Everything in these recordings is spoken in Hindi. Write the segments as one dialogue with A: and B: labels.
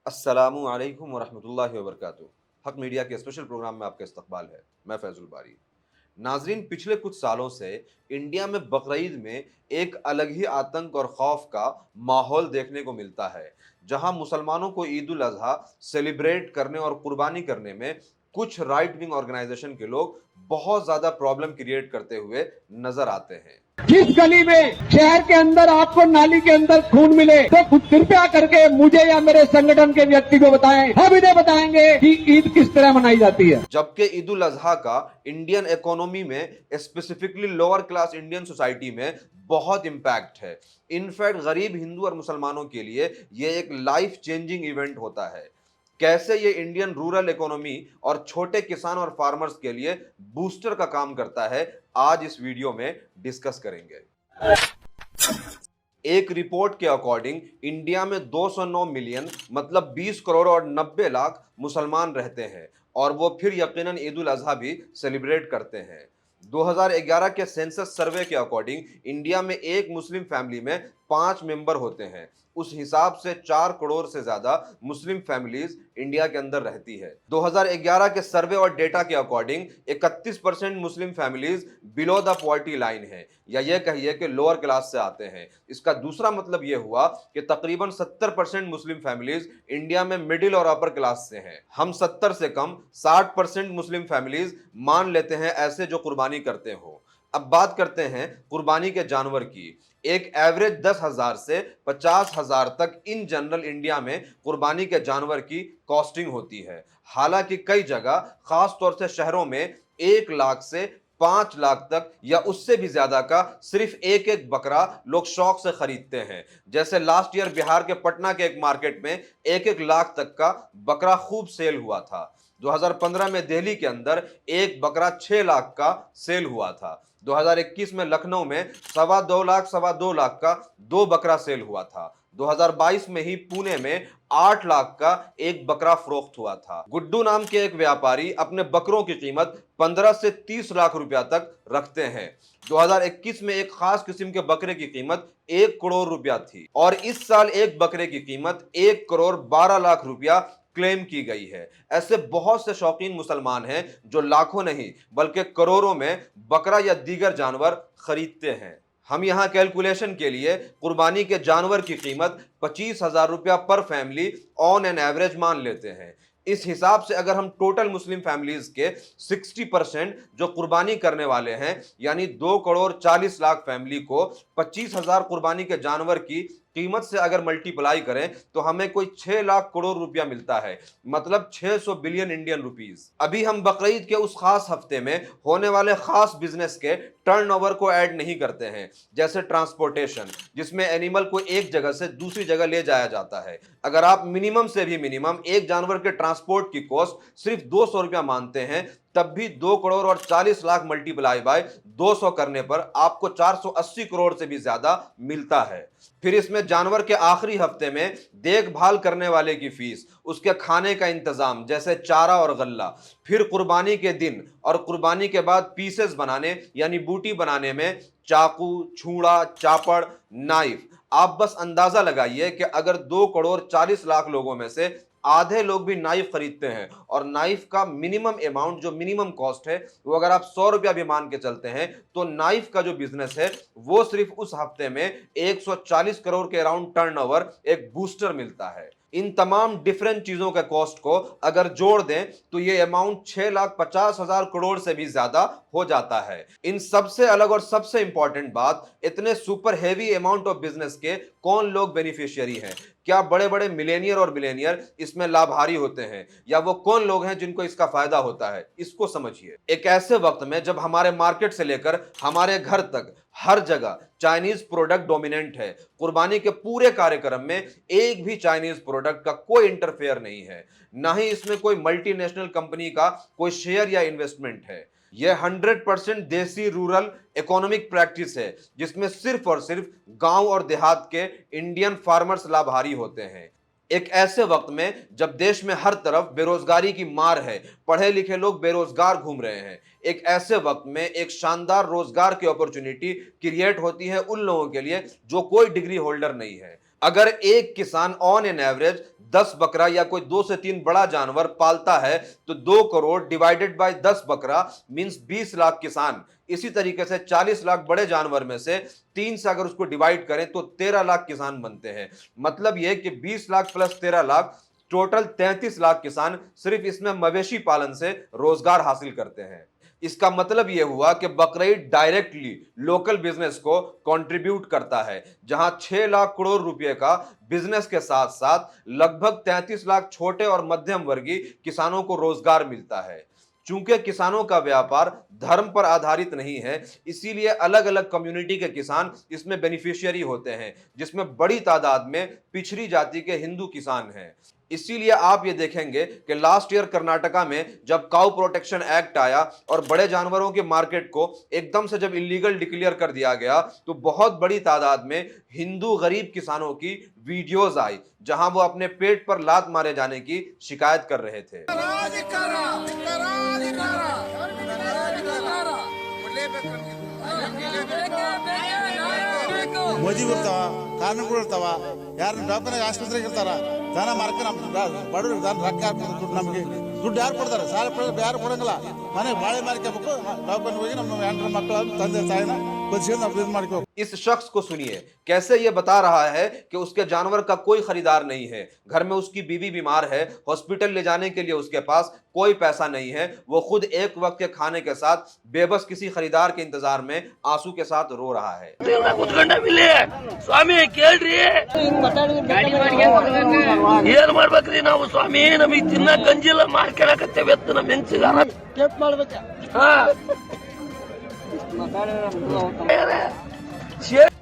A: अस्सलामु अलैकुम वरहमतुल्लाहि वबरकातुहू। हक मीडिया के स्पेशल प्रोग्राम में आपका इस्तकबाल है। मैं फैजुल बारी। नाजरीन, पिछले कुछ सालों से इंडिया में बकरीद में एक अलग ही आतंक और खौफ का माहौल देखने को मिलता है, जहां मुसलमानों को ईद उल अजहा सेलिब्रेट करने और कुर्बानी करने में कुछ राइट विंग ऑर्गेनाइजेशन के लोग बहुत ज्यादा प्रॉब्लम क्रिएट करते हुए नजर आते हैं।
B: जिस गली में शहर के अंदर आपको नाली के अंदर खून मिले तो कृपया करके मुझे या मेरे संगठन के व्यक्ति को बताएं, हम इन्हें बताएंगे कि ईद किस तरह मनाई जाती है।
A: जबकि ईद उल अजहा का इंडियन इकोनॉमी में, specifically lower class Indian society में बहुत इंपैक्ट है। इनफैक्ट गरीब हिंदू और मुसलमानों के लिए यह एक लाइफ चेंजिंग इवेंट होता है। कैसे ये इंडियन रूरल इकोनॉमी और छोटे किसान और फार्मर्स के लिए बूस्टर का काम करता है, आज इस वीडियो में डिस्कस करेंगे। एक रिपोर्ट के अकॉर्डिंग इंडिया में 209 मिलियन मतलब 20 करोड़ और 90 लाख मुसलमान रहते हैं, और वो फिर यकीनन ईद उल अजहा भी सेलिब्रेट करते हैं। 2011 के सेंसस सर्वे के अकॉर्डिंग इंडिया में एक मुस्लिम फैमिली में 5 मेंबर होते हैं। उस हिसाब से 4 करोड़ से ज्यादा मुस्लिम फैमिलीज इंडिया के अंदर रहती है। 2011 के सर्वे और डेटा के according 31% Muslim families below the poverty line है, या यह कहिए कि लोअर क्लास से आते हैं। इसका दूसरा मतलब यह हुआ कि तकरीबन 70% मुस्लिम फैमिलीज इंडिया में मिडिल और अपर क्लास से हैं। हम 70 से कम 60% मुस्लिम फैमिलीज मान लेते हैं ऐसे जो कुर्बानी करते हो। अब बात करते हैं कुर्बानी के जानवर की। एक एवरेज 10,000 से 50,000 तक इन जनरल इंडिया में कुर्बानी के जानवर की कॉस्टिंग होती है। हालांकि कई जगह, खास तौर से शहरों में, 1 लाख से 5 लाख तक या उससे भी ज्यादा का सिर्फ एक एक बकरा लोग शौक से खरीदते हैं। जैसे लास्ट ईयर बिहार के पटना के एक मार्केट में 1-1 लाख तक का बकरा खूब सेल हुआ था। 2015 में दिल्ली के अंदर एक बकरा 6 लाख का सेल हुआ था। 2021 में लखनऊ में 2.25 लाख का 2 बकरा सेल हुआ था। 2022 में ही पुणे में 8 लाख का एक बकरा फरोख्त हुआ था। गुड्डू नाम के एक व्यापारी अपने बकरों की कीमत 15 से 30 लाख रुपया तक रखते हैं। 2021 में एक खास किस्म के बकरे की कीमत 1 करोड़ रुपया थी, और इस साल एक बकरे की कीमत 1 करोड़ 12 लाख रुपया क्लेम की गई है। ऐसे बहुत से शौकीन मुसलमान हैं जो लाखों नहीं बल्कि करोड़ों में बकरा या दीगर जानवर खरीदते हैं। हम यहां कैलकुलेशन के लिए कुर्बानी के जानवर की कीमत 25,000 रुपया पर फैमिली ऑन एन एवरेज मान लेते हैं। इस हिसाब से अगर हम टोटल मुस्लिम फैमिलीज के 60% जो कुर्बानी करने वाले हैं, यानी 2 करोड़ 40 लाख फैमिली को 25,000 कुर्बानी के जानवर की कीमत से अगर मल्टीप्लाई करें तो हमें कोई 6 लाख करोड़ रुपया मिलता है, मतलब 600 बिलियन इंडियन रुपीस। अभी हम बकरीद के उस खास हफ्ते में होने वाले खास बिजनेस के टर्नओवर को ऐड नहीं करते हैं, जैसे ट्रांसपोर्टेशन, जिसमें एनिमल को एक जगह से दूसरी जगह ले जाया जाता है। अगर आप मिनिमम से भी मिनिमम एक जानवर के ट्रांसपोर्ट की कॉस्ट सिर्फ 200 रुपया मानते हैं, तब भी 2 करोड़ और 40 लाख मल्टीप्लाई बाय 200 करने पर आपको 480 करोड़ से भी ज्यादा मिलता है। फिर इसमें जानवर के आखिरी हफ्ते में देखभाल करने वाले की फीस, उसके खाने का इंतजाम जैसे चारा और गल्ला, फिर कुर्बानी के दिन और कुर्बानी के बाद पीसेस बनाने यानी बूटी बनाने में चाकू, छूड़ा, चापड़, नाइफ। आप बस अंदाजा लगाइए कि अगर 2 करोड़ 40 लाख लोगों में से आधे लोग भी नाइफ खरीदते हैं, और नाइफ का मिनिमम अमाउंट जो मिनिमम कॉस्ट है वो अगर आप 100 रुपया भी मान के चलते हैं, तो नाइफ का जो बिजनेस है वो सिर्फ उस हफ्ते में 140 करोड़ के अराउंड टर्नओवर एक बूस्टर मिलता है। इन तमाम डिफरेंट चीजों के कॉस्ट को अगर जोड़ दें तो ये अमाउंट 6,50,000 करोड़ से भी ज्यादा हो जाता है। इन सबसे अलग और सबसे इंपॉर्टेंट बात, इतने super heavy amount of business के कौन लोग बेनिफिशियरी हैं? क्या बड़े बड़े मिलेनियर और बिलेनियर इसमें लाभारी होते हैं, या वो कौन लोग हैं जिनको इसका फायदा होता है? इसको समझिए। एक ऐसे वक्त में जब हमारे मार्केट से लेकर हमारे घर तक हर जगह चाइनीज प्रोडक्ट डोमिनेंट है, कुर्बानी के पूरे कार्यक्रम में एक भी चाइनीज प्रोडक्ट का कोई इंटरफेयर नहीं है, ना ही इसमें कोई मल्टीनेशनल कंपनी का कोई शेयर या इन्वेस्टमेंट है। यह 100% देसी रूरल इकोनॉमिक प्रैक्टिस है, जिसमें सिर्फ और सिर्फ गांव और देहात के इंडियन फार्मर्स लाभारी होते हैं। एक ऐसे वक्त में जब देश में हर तरफ बेरोजगारी की मार है, पढ़े लिखे लोग बेरोजगार घूम रहे हैं, एक ऐसे वक्त में एक शानदार रोजगार की अपॉर्चुनिटी क्रिएट होती है उन लोगों के लिए जो कोई डिग्री होल्डर नहीं है। अगर एक किसान ऑन एन एवरेज 10 बकरा या कोई 2 से 3 बड़ा जानवर पालता है तो 2 करोड़ डिवाइडेड बाय 10 बकरा मींस 20 लाख किसान। इसी तरीके से 40 लाख बड़े जानवर में से 3 से अगर उसको डिवाइड करें तो 13 लाख किसान बनते हैं। मतलब यह कि 20 लाख प्लस 13 लाख टोटल 33 लाख किसान सिर्फ इसमें मवेशी पालन से रोजगार हासिल करते हैं। इसका मतलब यह हुआ कि बकरीद डायरेक्टली लोकल बिजनेस को कंट्रीब्यूट करता है, जहां 6 लाख करोड़ रुपए का बिजनेस के साथ साथ लगभग 33 लाख छोटे और मध्यम वर्गीय किसानों को रोजगार मिलता है। चूंकि किसानों का व्यापार धर्म पर आधारित नहीं है, इसीलिए अलग अलग कम्युनिटी के किसान इसमें बेनिफिशियरी होते हैं, जिसमें बड़ी तादाद में पिछड़ी जाति के हिंदू किसान हैं। इसीलिए आप ये देखेंगे कि लास्ट ईयर कर्नाटका में जब काउ प्रोटेक्शन एक्ट आया और बड़े जानवरों के मार्केट को एकदम से जब इलीगल डिक्लेयर कर दिया गया तो बहुत बड़ी तादाद में हिंदू गरीब किसानों की वीडियोस आई, जहां वो अपने पेट पर लात मारे जाने की शिकायत कर रहे थे।
C: ಮೋದಿ ಬರ್ತಾವ, ಕಾನೂನುಗಳು ಇರ್ತಾವ, ಯಾರನ್ನ ದವಾಖಾನೆ ಆಸ್ಪತ್ರೆಗೆ ಇರ್ತಾರ, ದನ ಮಾರ್ಕ ಬಡವರು ರೊಕ್ಕ ಹಾಕ್ತಾರೆ, ನಮಗೆ ದುಡ್ಡು ಯಾರು ಕೊಡ್ತಾರೆ? ಸಾಲ ಪಡೆದ ಯಾರು ಕೊಡಂಗಿಲ್ಲ. ಮನೆ ಬಾಳೆ ಮಾರ್ಕೋಬೇಕು, ದವಾಖಾನೆ ಹೋಗಿ ನಮ್ಮ ಹೆಂಡ್ರ ಮಕ್ಕಳು ತಂದೆ ತಾಯಿನ ಮಾಡ್ಕೋ।
A: इस शख्स को सुनिए कैसे ये बता रहा है कि उसके जानवर का कोई खरीदार नहीं है, घर में उसकी बीवी बीमार है, हॉस्पिटल ले जाने के लिए उसके पास कोई पैसा नहीं है, वो खुद एक वक्त के खाने के साथ बेबस किसी खरीदार के इंतजार में आंसू के साथ रो रहा है।
D: स्वामी ಕೇಳ್ರಿ ಏನ್ ಮಾಡ್ಬೇಕ್ರಿ ನಾವು ಸ್ವಾಮಿ, ನಮಗ್ ತಿನ್ನ ಗಂಜಿಲ್ಲ ಮಾಡ್ಕೊಳಕತ್ತೇವೆ ಎತ್ತ ನಮ್ಮ ಹೆಂಗಸಿಗಾರ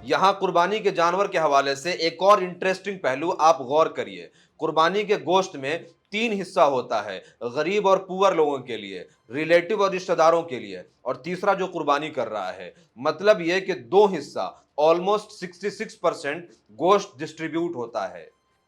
A: यहां कुर्बानी के जानवर के हवाले से एक और इंटरेस्टिंग पहलू आप गौर करिए। कुर्बानी के गोश्त में 3 हिस्सा होता है, गरीब और पुअर लोगों के लिए, रिलेटिव और रिश्तेदारों के लिए, और तीसरा जो कुर्बानी कर रहा है। मतलब यह कि 2 हिस्सा ऑलमोस्ट 66% गोश्त डिस्ट्रीब्यूट होता है।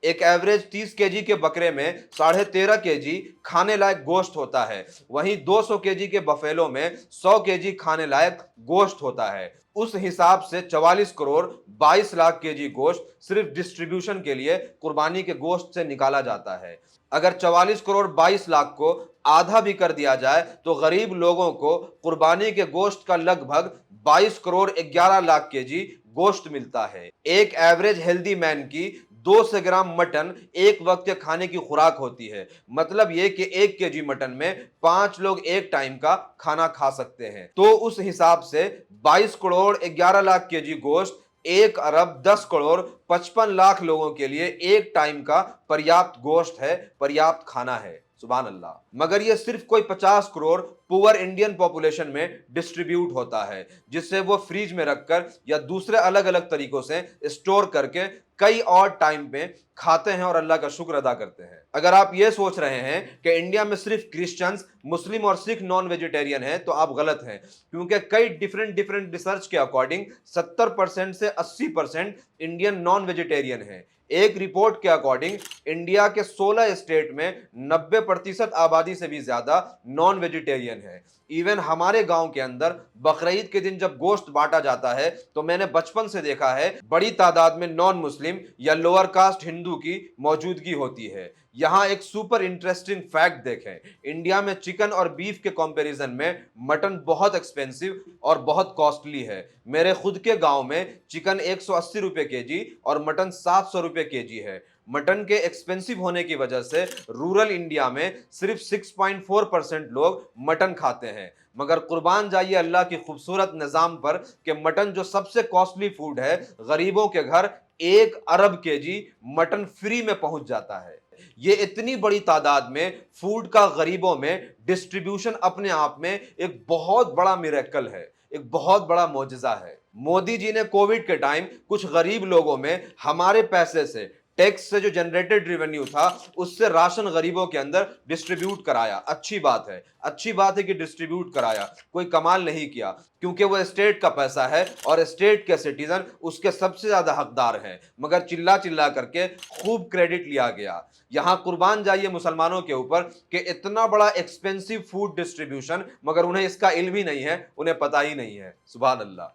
A: एक एवरेज 30 केजी के बकरे में 13.5 केजी खाने लायक गोश्त होता है, वहीं 200 केजी के बफेलो में 100 केजी खाने लायक गोश्त होता है। उस हिसाब से 44 करोड़ 22 लाख केजी गोश्त सिर्फ डिस्ट्रीब्यूशन के लिए कुर्बानी के गोश्त से निकाला जाता है। अगर 44 करोड़ 22 लाख को आधा भी कर दिया जाए तो गरीब लोगों को कुर्बानी के गोश्त का लगभग 22 करोड़ 11 लाख केजी गोश्त मिलता है। एक एवरेज हेल्दी मैन की 200 ग्राम मटन एक वक्त के खाने की खुराक होती है। मतलब यह कि 1 केजी मटन में 5 लोग एक टाइम का खाना खा सकते हैं। तो उस हिसाब से 22 करोड़ 11 लाख केजी गोश्त 1 अरब 10 करोड़ 55 लाख लोगों के लिए एक टाइम का पर्याप्त गोश्त है, पर्याप्त खाना है। सुभान अल्लाह। मगर यह सिर्फ कोई 50 करोड़ पुअर इंडियन पॉपुलेशन में डिस्ट्रीब्यूट होता है, जिससे वो फ्रीज में रखकर या दूसरे अलग अलग तरीकों से स्टोर करके कई और टाइम पे खाते हैं और अल्लाह का शुक्र अदा करते हैं। अगर आप ये सोच रहे हैं कि इंडिया में सिर्फ क्रिश्चियंस, मुस्लिम और सिख नॉन वेजिटेरियन हैं, तो आप गलत हैं, क्योंकि कई डिफरेंट रिसर्च के अकॉर्डिंग 70% से 80% इंडियन नॉन वेजिटेरियन हैं। एक रिपोर्ट के अकॉर्डिंग इंडिया के 16 स्टेट में 90% आबादी से भी ज्यादा नॉन वेजिटेरियन है। इवन हमारे गांव के अंदर बकरीद के दिन जब गोश्त बांटा जाता है तो मैंने बचपन से देखा है बड़ी तादाद में नॉन मुस्लिम या लोअर कास्ट हिंदू की मौजूदगी होती है। यहां एक सुपर इंटरेस्टिंग फैक्ट देखें, इंडिया में चिकन और बीफ के कंपैरिजन में मटन बहुत एक्सपेंसिव और बहुत कॉस्टली है। मेरे खुद के गांव में चिकन 180 रुपए केजी और मटन 700 रुपए केजी है। मटन के एक्सपेंसिव होने की वजह से रूरल इंडिया में सिर्फ 6.4% लोग मटन खाते हैं। मगर कुर्बान जाइए अल्लाह की खूबसूरत निजाम पर कि मटन जो सबसे कॉस्टली फूड है, गरीबों के घर 1 अरब केजी मटन फ्री में पहुंच जाता है। ये इतनी बड़ी तादाद में फूड का गरीबों में डिस्ट्रीब्यूशन अपने आप में एक बहुत बड़ा मिरेकल है, एक बहुत बड़ा मौजज़ा है। मोदी जी ने कोविड के टाइम कुछ गरीब लोगों में हमारे पैसे से, टैक्स से जो जनरेटेड रेवेन्यू था, उससे राशन गरीबों के अंदर डिस्ट्रीब्यूट कराया। अच्छी बात है, अच्छी बात है कि डिस्ट्रीब्यूट कराया, कोई कमाल नहीं किया, क्योंकि वो स्टेट का पैसा है और स्टेट के सिटीजन उसके सबसे ज्यादा हकदार हैं। मगर चिल्ला चिल्ला करके खूब क्रेडिट लिया गया। यहां कुर्बान जाइए मुसलमानों के ऊपर कि इतना बड़ा एक्सपेंसिव फूड डिस्ट्रीब्यूशन, मगर उन्हें इसका इल्म ही नहीं है, उन्हें पता ही नहीं है। सुभान अल्लाह।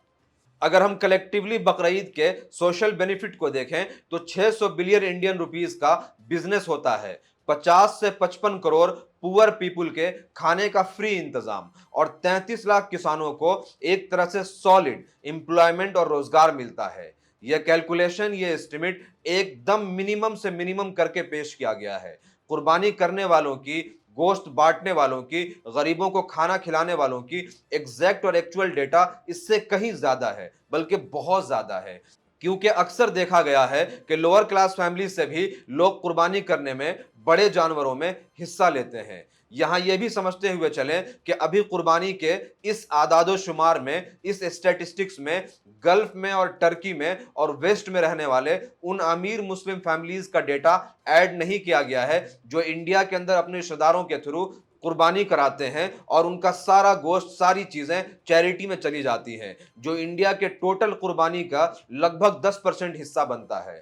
A: अगर हम कलेक्टिवली बकरीद के सोशल बेनिफिट को देखें तो 600 बिलियन इंडियन रुपीस का बिजनेस होता है, 50 से 55 करोड़ पुअर पीपुल के खाने का फ्री इंतजाम और 33 लाख किसानों को एक तरह से सॉलिड एम्प्लॉयमेंट और रोजगार मिलता है। यह कैलकुलेशन, ये एस्टिमेट एकदम मिनिमम से मिनिमम करके पेश किया गया है। कुर्बानी करने वालों की, गोश्त बांटने वालों की, गरीबों को खाना खिलाने वालों की एग्जैक्ट और एक्चुअल डेटा इससे कहीं ज्यादा है, बल्कि बहुत ज्यादा है। क्योंकि अक्सर देखा गया है कि लोअर क्लास फैमिली से भी लोग कुर्बानी करने में, बड़े जानवरों में हिस्सा लेते हैं। यहां यह भी समझते हुए चलें कि अभी कुर्बानी के इस आदादो शुमार में, इस स्टैटिस्टिक्स में, गल्फ में और टर्की में और वेस्ट में रहने वाले उन अमीर मुस्लिम फैमिलीज का डेटा ऐड नहीं किया गया है जो इंडिया के अंदर अपने रिश्तेदारों के थ्रू कुर्बानी कराते हैं और उनका सारा गोश्त, सारी चीजें चैरिटी में चली जाती हैं, जो इंडिया के टोटल कुर्बानी का लगभग 10% हिस्सा बनता है।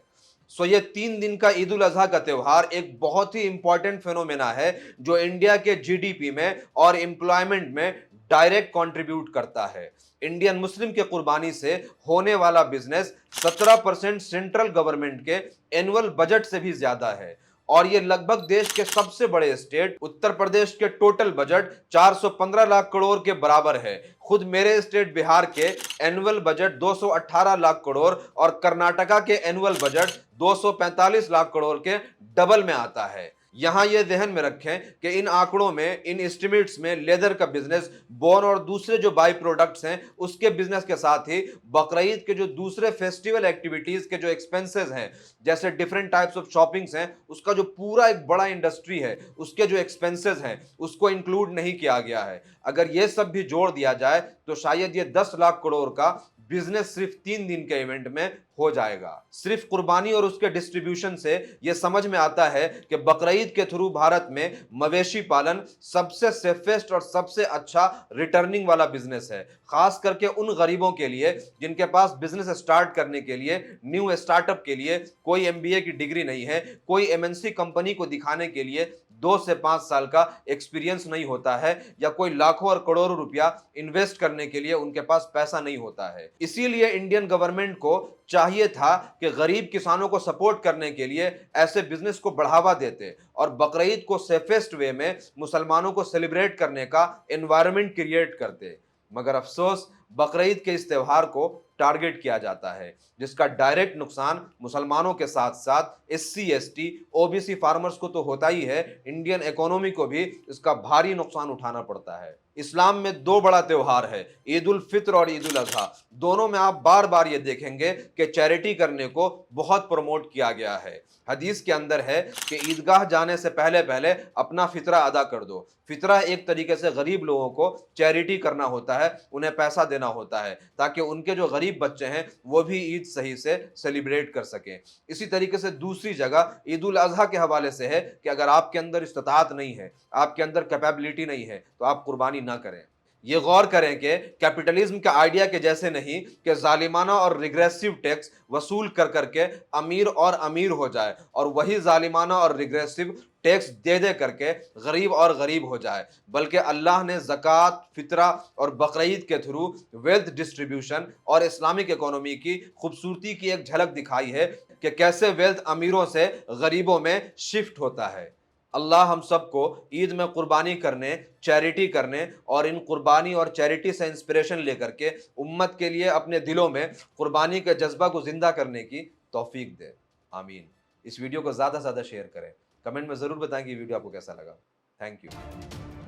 A: सो ये 3 दिन का ईद उल अजहा का त्यौहार एक बहुत ही इंपॉर्टेंट फेनोमेना है जो इंडिया के जीडीपी में और एम्प्लॉयमेंट में डायरेक्ट कंट्रीब्यूट करता है। इंडियन मुस्लिम के कुर्बानी से होने वाला बिजनेस 17% सेंट्रल गवर्नमेंट के एनुअल बजट से भी ज्यादा है और ये लगभग देश के सबसे बड़े स्टेट उत्तर प्रदेश के टोटल बजट 415 लाख करोड़ के बराबर है। खुद मेरे स्टेट बिहार के एनुअल बजट 218 लाख करोड़ और कर्नाटका के एनुअल बजट 245 लाख करोड़ के डबल में आता है। यहां यह ध्यान में रखें कि इन आंकड़ों में, इन एस्टिमेट्स में लेदर का बिजनेस, बोन और दूसरे जो बाई प्रोडक्ट्स हैं उसके बिजनेस के साथ ही बकरीद के जो दूसरे फेस्टिवल एक्टिविटीज के जो एक्सपेंसेस हैं, जैसे डिफरेंट टाइप्स ऑफ शॉपिंग्स हैं, उसका जो पूरा एक बड़ा इंडस्ट्री है, उसके जो एक्सपेंसेस हैं उसको इंक्लूड नहीं किया गया है। अगर ये सब भी जोड़ दिया जाए तो शायद ये 10 लाख करोड़ का बिजनेस सिर्फ 3 दिन के इवेंट में हो जाएगा। सिर्फ कुर्बानी और उसके डिस्ट्रीब्यूशन से यह समझ में आता है कि बकरीद के थ्रू भारत में मवेशी पालन सबसे सेफेस्ट और सबसे अच्छा रिटर्निंग वाला बिजनेस है, खास करके उन गरीबों के लिए जिनके पास बिजनेस स्टार्ट करने के लिए, न्यू स्टार्टअप के लिए कोई एमबीए की डिग्री नहीं है, कोई एमएनसी कंपनी को दिखाने के लिए 2 से 5 साल का एक्सपीरियंस नहीं होता है, या कोई लाखों और करोड़ों रुपया इन्वेस्ट करने के लिए उनके पास पैसा नहीं होता है। इसीलिए इंडियन गवर्नमेंट को चाहिए था कि गरीब किसानों को सपोर्ट करने के लिए ऐसे बिजनेस को बढ़ावा देते और बकरीद को सेफेस्ट वे में मुसलमानों को सेलिब्रेट करने का एनवायरनमेंट क्रिएट करते। मगर अफसोस, बकरीद के इस त्यौहार को टारगेट किया जाता है, जिसका डायरेक्ट नुकसान मुसलमानों के साथ साथ एससी, एसटी, ओबीसी फार्मर्स को तो होता ही है, इंडियन इकोनॉमी को भी इसका भारी नुकसान उठाना पड़ता है। इस्लाम में 2 बड़ा त्यौहार है, ईद उल फित्र और ईद उल अजहा। दोनों में आप बार बार ये देखेंगे कि चैरिटी करने को बहुत प्रमोट किया गया है। हदीस के अंदर है कि ईदगाह जाने से पहले पहले अपना फितरा अदा कर दो। फितरा एक तरीके से गरीब लोगों को चैरिटी करना होता है, उन्हें पैसा देना होता है ताकि उनके जो गरीब बच्चे हैं वो भी ईद सही से सेलिब्रेट कर सकें। इसी तरीके से दूसरी जगह ईद उल अजहा के हवाले से है कि अगर आपके अंदर इस्तिताअत नहीं है, आपके अंदर कैपेबिलिटी नहीं है, तो आप कुर्बानी ना करें। ये गौर करें कि कैपिटलिज्म के आइडिया के जैसे नहीं कि जालिमाना और रिग्रेसिव टैक्स वसूल कर करके अमीर और अमीर हो जाए और वही जालिमाना और रिग्रेसिव टैक्स दे दे करके गरीब और गरीब हो जाए, बल्कि अल्लाह ने ज़कात, फितरा और बकरीद के थ्रू वेल्थ डिस्ट्रीब्यूशन और इस्लामिक इकोनॉमी की खूबसूरती की एक झलक दिखाई है कि कैसे वेल्थ अमीरों से गरीबों में शिफ्ट होता है। अल्लाह हम सबको ईद में कुर्बानी करने, चैरिटी करने और इन कुर्बानी और चैरिटी से इंस्पिरेशन लेकर के उम्मत के लिए अपने दिलों में कुर्बानी के जज्बा को जिंदा करने की तौफीक दे। आमीन। इस वीडियो को ज़्यादा से ज़्यादा शेयर करें। कमेंट में ज़रूर बताएं कि वीडियो आपको कैसा लगा। Thank you.